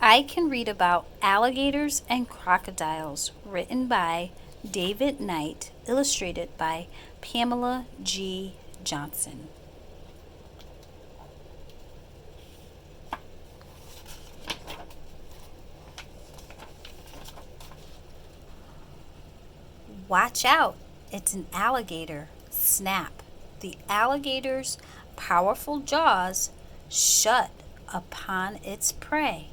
I can read about alligators and crocodiles, written by David Knight, illustrated by Pamela G. Johnson. Watch out! It's an alligator. Snap! The alligator's powerful jaws shut upon its prey.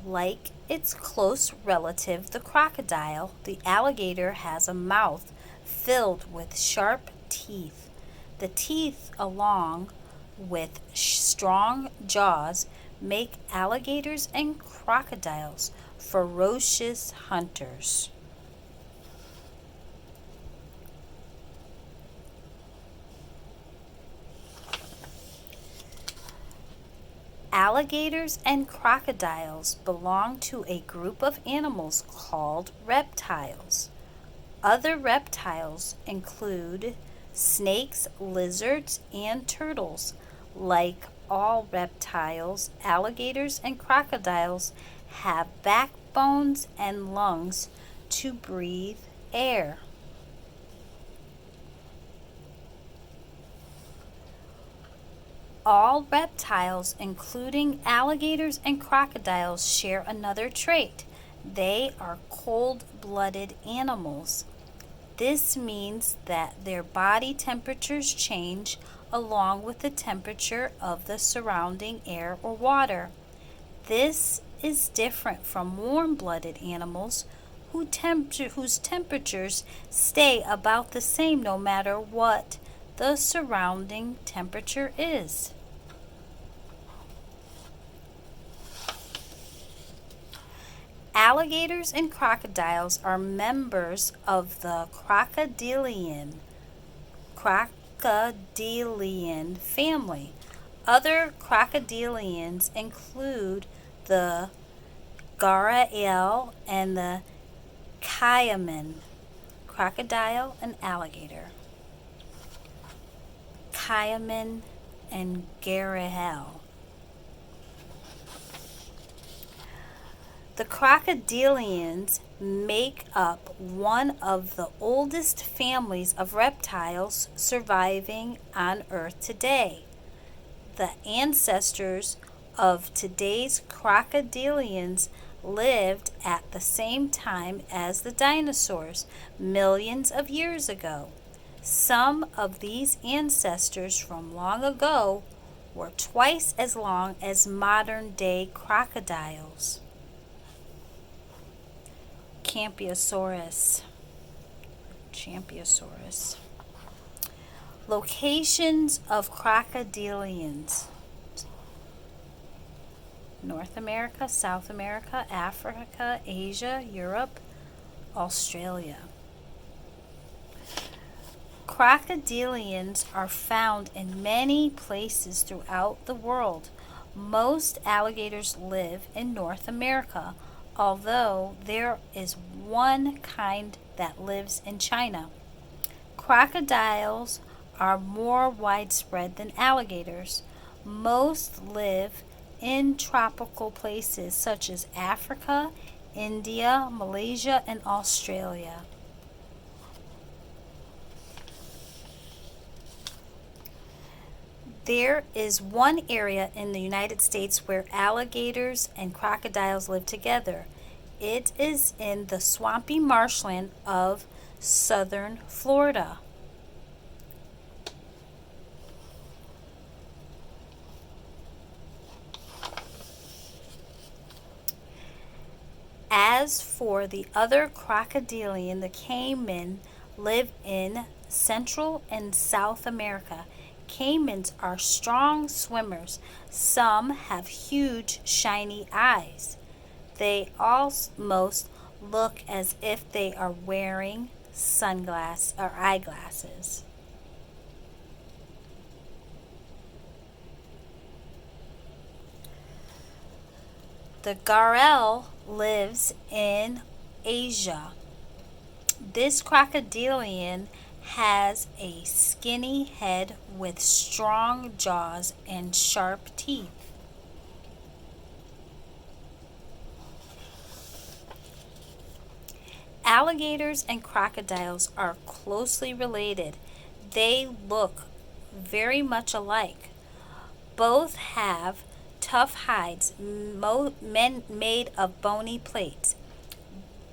Like its close relative, the crocodile, the alligator has a mouth filled with sharp teeth. The teeth, along with strong jaws, make alligators and crocodiles ferocious hunters. Alligators and crocodiles belong to a group of animals called reptiles. Other reptiles include snakes, lizards, and turtles. Like all reptiles, alligators and crocodiles have backbones and lungs to breathe air. All reptiles, including alligators and crocodiles, share another trait. They are cold-blooded animals. This means that their body temperatures change along with the temperature of the surrounding air or water. This is different from warm-blooded animals whose temperatures stay about the same no matter what the surrounding temperature is. Alligators and crocodiles are members of the crocodilian family. Other crocodilians include the gharial and the caiman, crocodile and alligator. Caiman and gharial. The crocodilians make up one of the oldest families of reptiles surviving on Earth today. The ancestors of today's crocodilians lived at the same time as the dinosaurs, millions of years ago. Some of these ancestors from long ago were twice as long as modern-day crocodiles. Champiosaurus. Locations of crocodilians: North America, South America, Africa, Asia, Europe, Australia. Crocodilians are found in many places throughout the world. Most alligators live in North America, although there is one kind that lives in China. Crocodiles are more widespread than alligators. Most live in tropical places such as Africa, India, Malaysia, and Australia. There is one area in the United States where alligators and crocodiles live together. It is in the swampy marshland of southern Florida. As for the other crocodilian, the caiman live in Central and South America. Caimans are strong swimmers. Some have huge, shiny eyes. They almost look as if they are wearing sunglasses or eyeglasses. The gharial lives in Asia. This crocodilian has a skinny head with strong jaws and sharp teeth. Alligators and crocodiles are closely related. They look very much alike. Both have tough hides made of bony plates.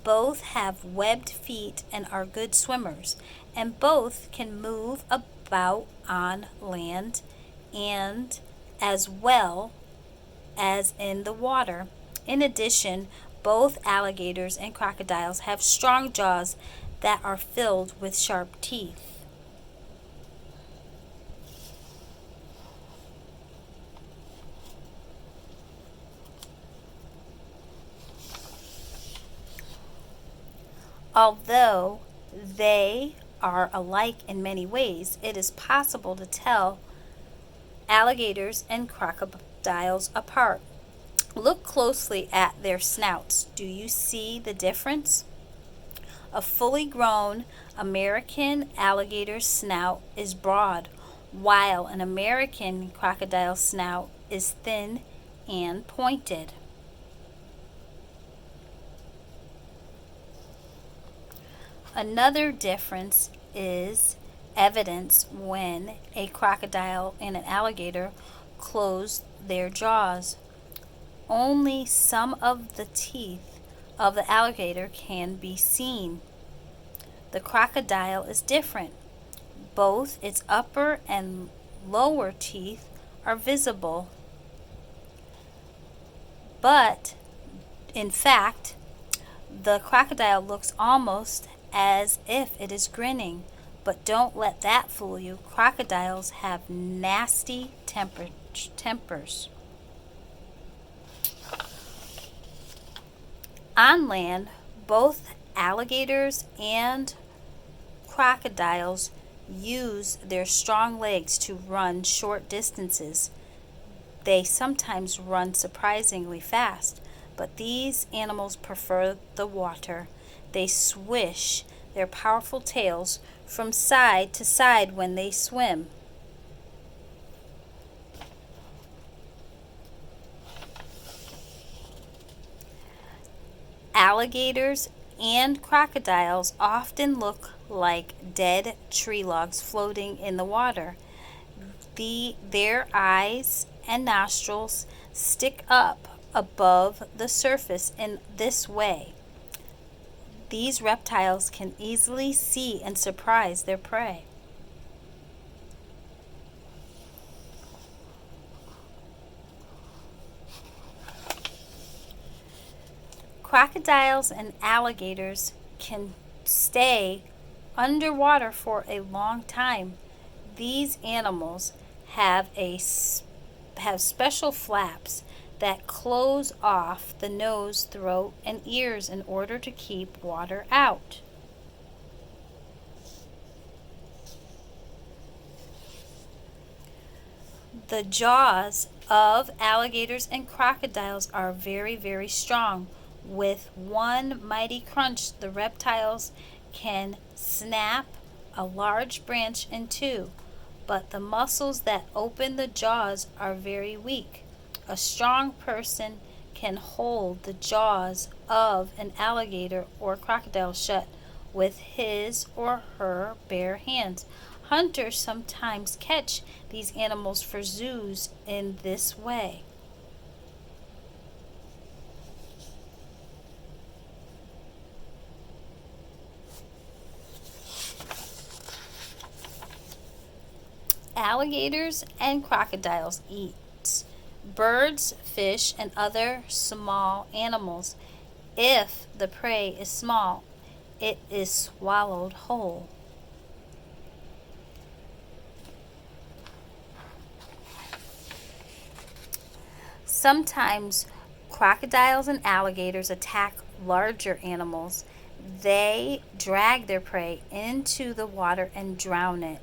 Both have webbed feet and are good swimmers, and both can move about on land and as well as in the water. In addition, both alligators and crocodiles have strong jaws that are filled with sharp teeth. Although they are alike in many ways, it is possible to tell alligators and crocodiles apart. Look closely at their snouts. Do you see the difference? A fully grown American alligator's snout is broad, while an American crocodile's snout is thin and pointed. Another difference is evidence when a crocodile and an alligator close their jaws. Only some of the teeth of the alligator can be seen. The crocodile is different. Both its upper and lower teeth are visible. But, in fact, the crocodile looks almost as if it is grinning. But don't let that fool you. Crocodiles have nasty tempers. On land, both alligators and crocodiles use their strong legs to run short distances. They sometimes run surprisingly fast, but these animals prefer the water. They swish their powerful tails from side to side when they swim. Alligators and crocodiles often look like dead tree logs floating in the water. Their eyes and nostrils stick up above the surface in this way. These reptiles can easily see and surprise their prey. Crocodiles and alligators can stay underwater for a long time. These animals have special flaps that close off the nose, throat, and ears in order to keep water out. The jaws of alligators and crocodiles are very, very strong. With one mighty crunch, the reptiles can snap a large branch in two, but the muscles that open the jaws are very weak. A strong person can hold the jaws of an alligator or crocodile shut with his or her bare hands. Hunters sometimes catch these animals for zoos in this way. Alligators and crocodiles eat birds, fish, and other small animals. If the prey is small, it is swallowed whole. Sometimes crocodiles and alligators attack larger animals. They drag their prey into the water and drown it.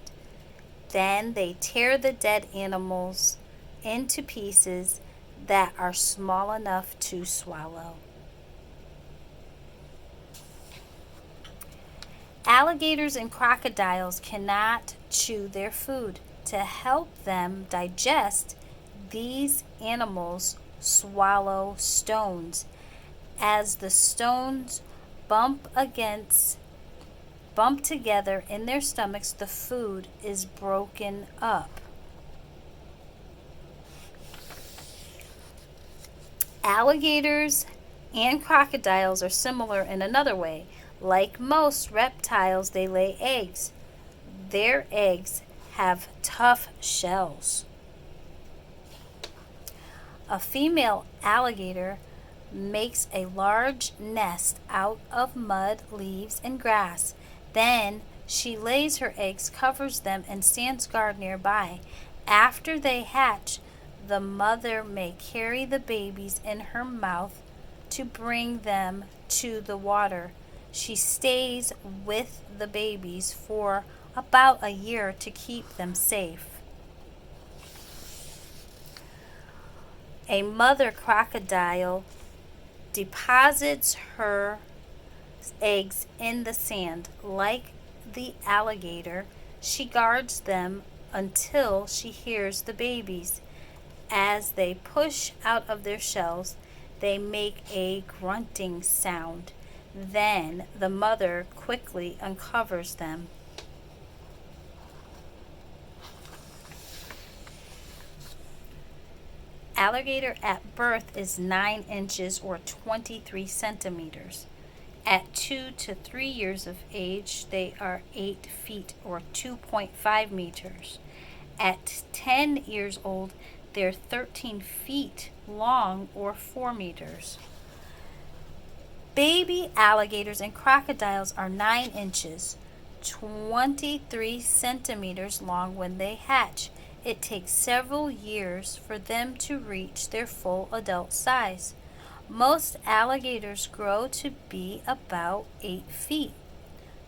Then they tear the dead animals into pieces that are small enough to swallow. Alligators and crocodiles cannot chew their food. To help them digest, these animals swallow stones. As the stones bump together in their stomachs, the food is broken up. Alligators and crocodiles are similar in another way. Like most reptiles, they lay eggs. Their eggs have tough shells. A female alligator makes a large nest out of mud, leaves, and grass. Then she lays her eggs, covers them, and stands guard nearby. After they hatch, the mother may carry the babies in her mouth to bring them to the water. She stays with the babies for about a year to keep them safe. A mother crocodile deposits her eggs in the sand. Like the alligator, she guards them until she hears the babies. As they push out of their shells, they make a grunting sound. Then the mother quickly uncovers them. Alligator at birth is 9 inches or 23 centimeters. At 2 to 3 years of age, they are 8 feet or 2.5 meters. At 10 years old, they're 13 feet long or 4 meters. Baby alligators and crocodiles are 9 inches, 23 centimeters long when they hatch. It takes several years for them to reach their full adult size. Most alligators grow to be about 8 feet,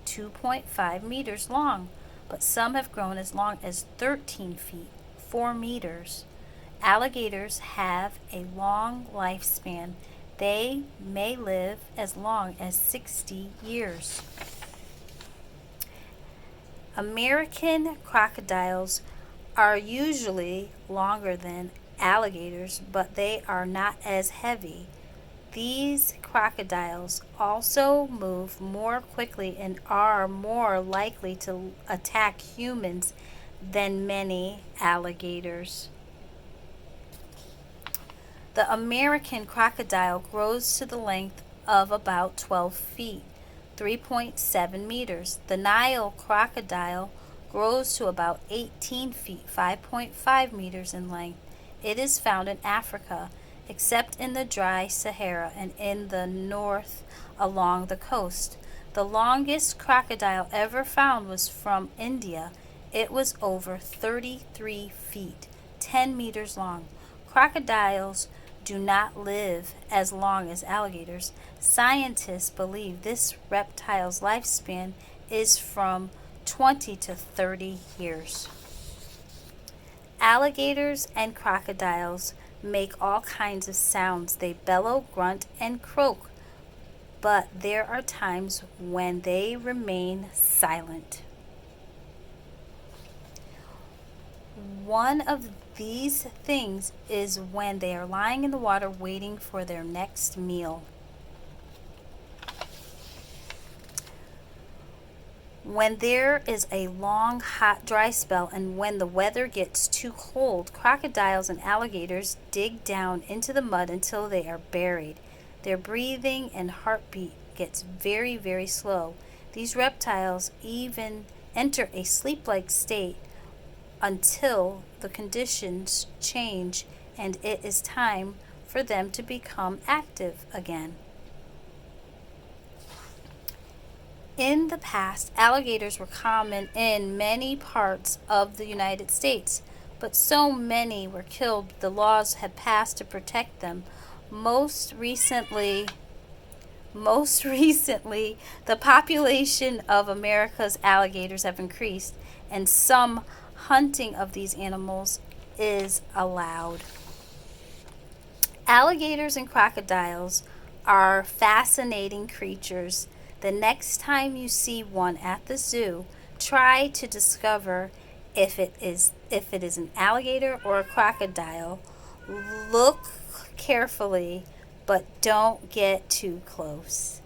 2.5 meters long, but some have grown as long as 13 feet, 4 meters. Alligators have a long lifespan. They may live as long as 60 years. American crocodiles are usually longer than alligators, but they are not as heavy. These crocodiles also move more quickly and are more likely to attack humans than many alligators. The American crocodile grows to the length of about 12 feet, 3.7 meters. The Nile crocodile grows to about 18 feet, 5.5 meters in length. It is found in Africa, except in the dry Sahara and in the north along the coast. The longest crocodile ever found was from India. It was over 33 feet, 10 meters long. Crocodiles do not live as long as alligators. Scientists believe this reptile's lifespan is from 20 to 30 years. Alligators and crocodiles make all kinds of sounds. They bellow, grunt, and croak, but there are times when they remain silent. One of these things is when they are lying in the water waiting for their next meal. When there is a long, hot, dry spell and when the weather gets too cold, crocodiles and alligators dig down into the mud until they are buried. Their breathing and heartbeat gets very, very slow. These reptiles even enter a sleep-like state until the conditions change and it is time for them to become active again. In the past, alligators were common in many parts of the United States, but so many were killed the laws had passed to protect them. Most recently, the population of America's alligators have increased, and some hunting of these animals is allowed. Alligators and crocodiles are fascinating creatures. The next time you see one at the zoo, try to discover if it is an alligator or a crocodile. Look carefully, but don't get too close.